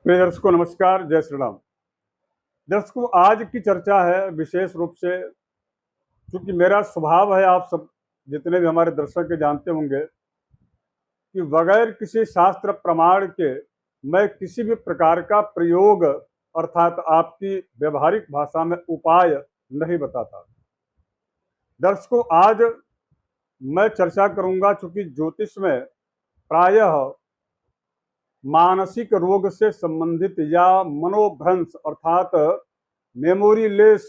प्रिय दर्शकों नमस्कार, जय श्री राम। दर्शकों, आज की चर्चा है विशेष रूप से, क्योंकि मेरा स्वभाव है, आप सब जितने भी हमारे दर्शक जानते होंगे कि बगैर किसी शास्त्र प्रमाण के मैं किसी भी प्रकार का प्रयोग अर्थात आपकी व्यवहारिक भाषा में उपाय नहीं बताता। दर्शकों, आज मैं चर्चा करूंगा, चूंकि ज्योतिष में प्रायः मानसिक रोग से संबंधित या मनोभ्रंश अर्थात मेमोरी लेस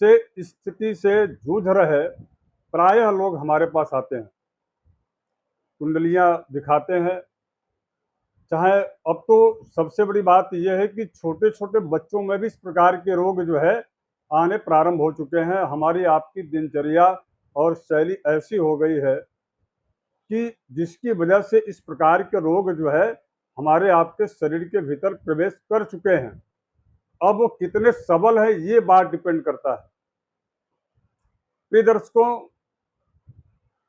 से स्थिति से जूझ रहे प्रायः लोग हमारे पास आते हैं, कुंडलियां दिखाते हैं। चाहे अब तो सबसे बड़ी बात यह है कि छोटे छोटे बच्चों में भी इस प्रकार के रोग जो है आने प्रारंभ हो चुके हैं। हमारी आपकी दिनचर्या और शैली ऐसी हो गई है कि जिसकी वजह से इस प्रकार के रोग जो है हमारे आपके शरीर के भीतर प्रवेश कर चुके हैं। अब वो कितने सबल है ये बात डिपेंड करता है। प्रिय दर्शकों,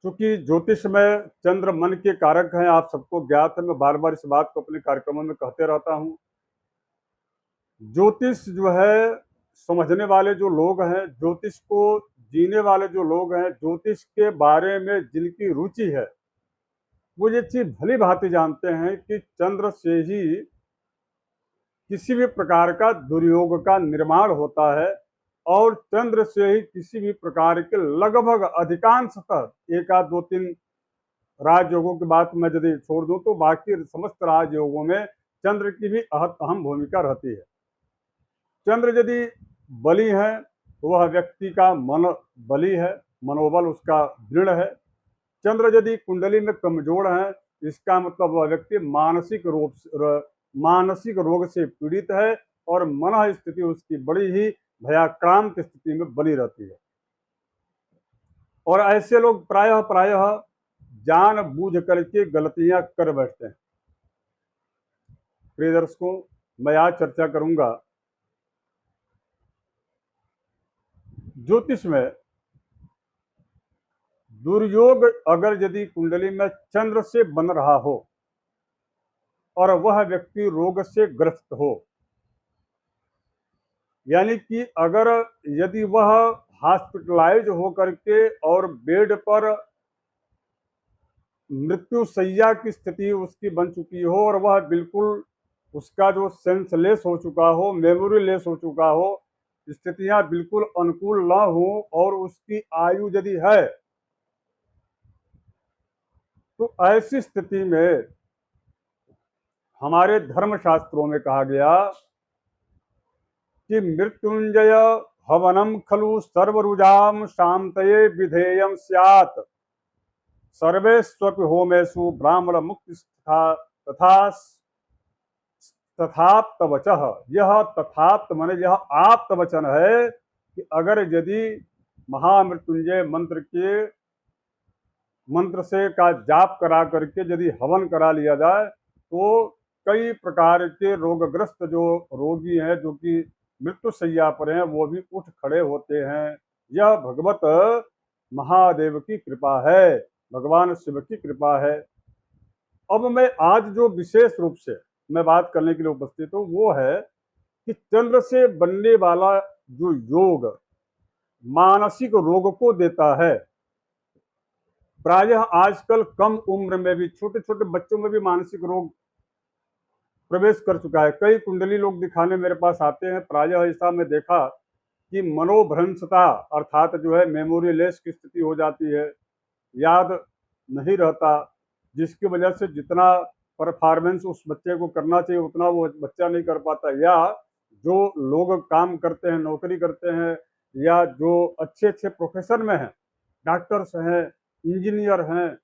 चूंकि ज्योतिष में चंद्र मन के कारक हैं, आप सबको ज्ञात है। मैं बार बार इस बात को अपने कार्यक्रमों में कहते रहता हूं। ज्योतिष जो है समझने वाले जो लोग हैं, ज्योतिष को जीने वाले जो लोग हैं, ज्योतिष के बारे में जिनकी रुचि है, वो ये चीज भली भांति जानते हैं कि चंद्र से ही किसी भी प्रकार का दुर्योग का निर्माण होता है और चंद्र से ही किसी भी प्रकार के लगभग अधिकांशतः एक आध दो तीन राजयोगों की बात मैं यदि छोड़ दूं तो बाकी समस्त राजयोगों में चंद्र की भी अहम भूमिका रहती है। चंद्र यदि बली है तो वह व्यक्ति का मन बली है, मनोबल उसका दृढ़ है। चंद्र यदि कुंडली में कमजोर है, इसका मतलब वह व्यक्ति मानसिक रोग से पीड़ित है और मन स्थिति उसकी बड़ी ही भयाक्रांत स्थिति में बनी रहती है। और ऐसे लोग प्रायः प्रायः जान बूझ करके गलतियां कर बैठते हैं। प्रिय दर्शकों, मैं आज चर्चा करूंगा ज्योतिष में दुर्योग अगर यदि कुंडली में चंद्र से बन रहा हो और वह व्यक्ति रोग से ग्रस्त हो, यानी कि अगर यदि वह हॉस्पिटलाइज होकर के और बेड पर मृत्यु शैया की स्थिति उसकी बन चुकी हो और वह बिल्कुल उसका जो सेंसलेस हो चुका हो, मेमोरी लेस हो चुका हो, स्थितियां बिल्कुल अनुकूल ना हो और उसकी आयु यदि है, तो ऐसी स्थिति में हमारे धर्मशास्त्रों में कहा गया कि मृत्युंजय हवनम खलु सर्वरुजाम शांतये विधेयम स्यात् सर्वेष्वपि होमेषु ब्राह्मण मुक्ति तथा तथाप्त वचः। यह तथाप्त माने यह आप्त वचन है कि अगर यदि महामृत्युंजय मंत्र से का जाप करा करके यदि हवन करा लिया जाए तो कई प्रकार के रोगग्रस्त जो रोगी हैं, जो कि मृत्यु शैया पर हैं, वो भी उठ खड़े होते हैं। यह भगवत महादेव की कृपा है, भगवान शिव की कृपा है। अब मैं आज जो विशेष रूप से मैं बात करने के लिए उपस्थित हूँ वो है कि चंद्र से बनने वाला जो योग मानसिक रोग को देता है। प्रायः आजकल कम उम्र में भी छोटे छोटे बच्चों में भी मानसिक रोग प्रवेश कर चुका है। कई कुंडली लोग दिखाने मेरे पास आते हैं। प्रायः ऐसा मैं देखा कि मनोभ्रंशता अर्थात जो है मेमोरी लेस की स्थिति हो जाती है, याद नहीं रहता, जिसकी वजह से जितना परफॉर्मेंस उस बच्चे को करना चाहिए उतना वो बच्चा नहीं कर पाता, या जो लोग काम करते हैं, नौकरी करते हैं, या जो अच्छे अच्छे प्रोफेशन में हैं, डॉक्टर्स हैं, इंजीनियर हैं,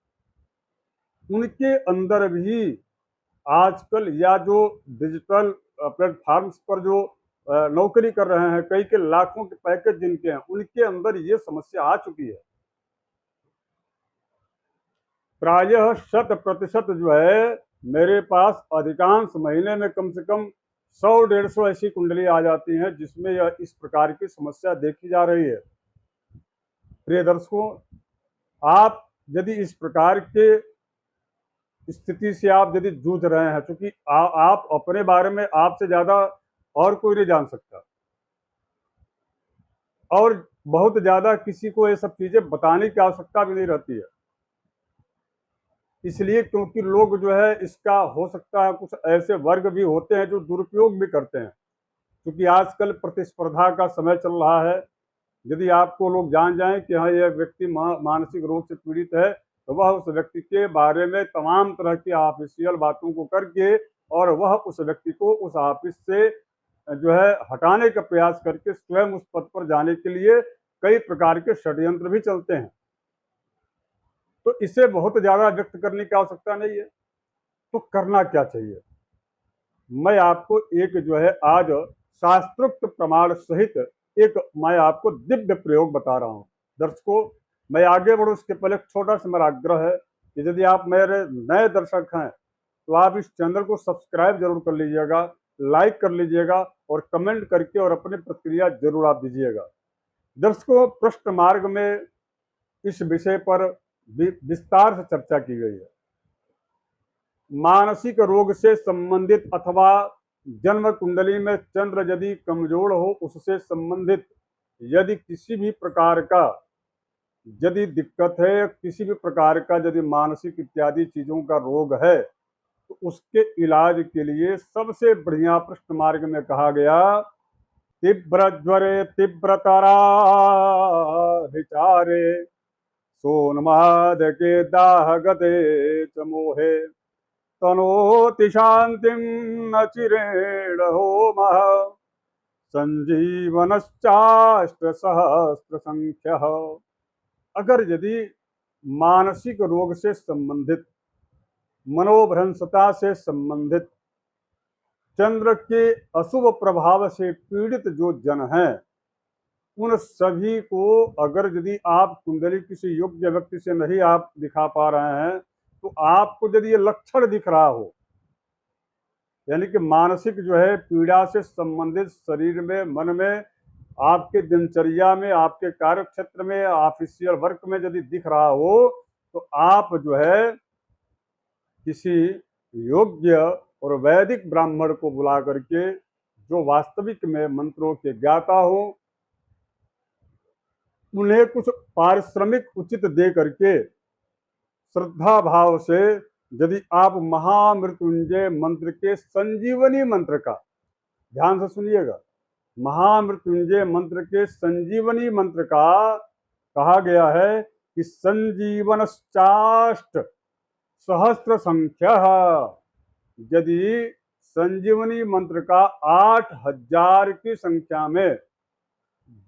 उनके अंदर भी आजकल या जो डिजिटल प्लेटफॉर्म्स पर जो नौकरी कर रहे हैं, कई के लाखों के पैकेज जिनके हैं, उनके अंदर ये समस्या आ चुकी है। प्रायः 100% जो है मेरे पास अधिकांश महीने में कम से कम 100-150 ऐसी कुंडली आ जाती हैं जिसमें यह इस प्रकार की समस्या देखी जा रही है। प्रिय दर्शकों, आप यदि इस प्रकार के स्थिति से आप यदि जूझ रहे हैं, क्योंकि आप अपने बारे में आपसे ज़्यादा और कोई नहीं जान सकता, और बहुत ज़्यादा किसी को ये सब चीज़ें बताने की आवश्यकता भी नहीं रहती है। इसलिए क्योंकि लोग जो है इसका, हो सकता है कुछ ऐसे वर्ग भी होते हैं जो दुरुपयोग भी करते हैं, क्योंकि आजकल प्रतिस्पर्धा का समय चल रहा है। यदि आपको लोग जान जाएं कि हाँ यह व्यक्ति मानसिक रोग से पीड़ित है, तो वह उस व्यक्ति के बारे में तमाम तरह की ऑफिशियल बातों को करके और वह उस व्यक्ति को उस ऑफिस से जो है हटाने का प्रयास करके स्वयं उस पद पर जाने के लिए कई प्रकार के षड्यंत्र भी चलते हैं। तो इसे बहुत ज़्यादा व्यक्त करने की आवश्यकता नहीं है। तो करना क्या चाहिए? मैं आपको एक जो है आज शास्त्रोक्त प्रमाण सहित एक मैं आपको दिव्य प्रयोग बता रहा हूँ। दर्शकों, मैं आगे बढ़ूँ उसके पहले एक छोटा सा मेरा आग्रह है कि यदि आप मेरे नए दर्शक हैं तो आप इस चैनल को सब्सक्राइब जरूर कर लीजिएगा, लाइक कर लीजिएगा और कमेंट करके और अपनी प्रतिक्रिया जरूर आप दीजिएगा। दर्शकों, प्रश्न मार्ग में इस विषय पर विस्तार से चर्चा की गई है। मानसिक रोग से संबंधित अथवा जन्म कुंडली में चंद्र यदि कमजोर हो, उससे संबंधित यदि किसी भी प्रकार का यदि दिक्कत है, किसी भी प्रकार का यदि मानसिक इत्यादि चीजों का रोग है, तो उसके इलाज के लिए सबसे बढ़िया प्रश्न मार्ग में कहा गया, तीव्र ज्वरे तीव्रतरा विचारे सोन्माद के दाह गते च मोहे तनोति शांतिं न चिरेण होमः संजीवनश्चाष्ट सहस्त्र संख्यः। अगर यदि मानसिक रोग से संबंधित, मनोभ्रंशता से संबंधित, चंद्र के अशुभ प्रभाव से पीड़ित जो जन हैं, उन सभी को अगर यदि आप कुंडली किसी योग्य व्यक्ति से नहीं आप दिखा पा रहे हैं, तो आपको यदि ये लक्षण दिख रहा हो, यानी कि मानसिक जो है पीड़ा से संबंधित शरीर में, मन में, आपके दिनचर्या में, आपके कार्य क्षेत्र में, ऑफिशियल वर्क में यदि दिख रहा हो, तो आप जो है किसी योग्य और वैदिक ब्राह्मण को बुला करके, जो वास्तविक में मंत्रों के ज्ञाता हो, उन्हें कुछ पारिश्रमिक उचित दे करके श्रद्धा भाव से यदि आप महामृत्युंजय मंत्र के संजीवनी मंत्र का, ध्यान से सुनिएगा, महामृत्युंजय मंत्र के संजीवनी मंत्र का कहा गया है कि संजीवनश्चाष्ट सहस्त्र संख्या, यदि संजीवनी मंत्र का 8000 की संख्या में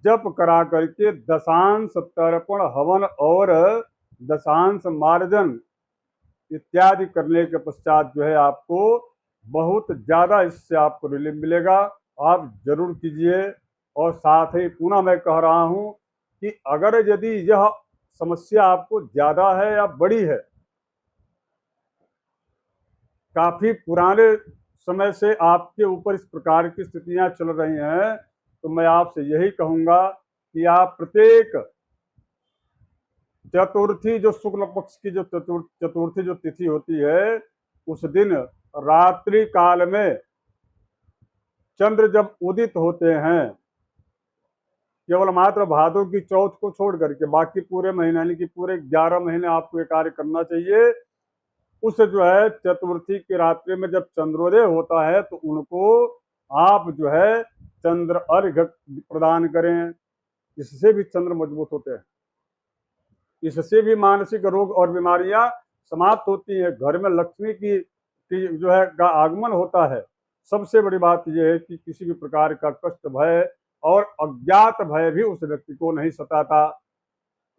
जप करा करके दशांश तर्पण हवन और दशांश मार्जन इत्यादि करने के पश्चात जो है आपको बहुत ज़्यादा इससे आपको रिलीफ मिलेगा। आप जरूर कीजिए। और साथ ही पुनः मैं कह रहा हूँ कि अगर यदि यह समस्या आपको ज़्यादा है या बड़ी है, काफ़ी पुराने समय से आपके ऊपर इस प्रकार की स्थितियाँ चल रही हैं, तो मैं आपसे यही कहूँगा कि आप प्रत्येक चतुर्थी, जो शुक्ल पक्ष की जो चतुर्थी जो तिथि होती है, उस दिन रात्रि काल में चंद्र जब उदित होते हैं, केवल मात्र भादों की चौथ को छोड़ करके बाकी पूरे महीने, यानी कि पूरे 11 महीने आपको ये कार्य करना चाहिए। उस जो है चतुर्थी की रात्रि में जब चंद्रोदय होता है, तो उनको आप जो है चंद्र अर्घ्य प्रदान करें। इससे भी चंद्र मजबूत होते हैं, इससे भी मानसिक रोग और बीमारियां समाप्त होती है। घर में लक्ष्मी की जो है का आगमन होता है। सबसे बड़ी बात यह है कि किसी भी प्रकार का कष्ट, भय और अज्ञात भय भी उस व्यक्ति को नहीं सताता।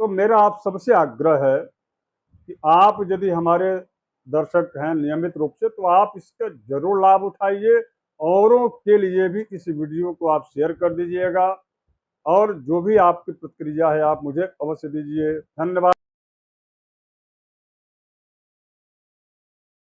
तो मेरा आप सबसे आग्रह है कि आप यदि हमारे दर्शक हैं नियमित रूप से, तो आप इसका जरूर लाभ उठाइए। औरों के लिए भी इस वीडियो को आप शेयर कर दीजिएगा, और जो भी आपकी प्रतिक्रिया है आप मुझे अवश्य दीजिए। धन्यवाद।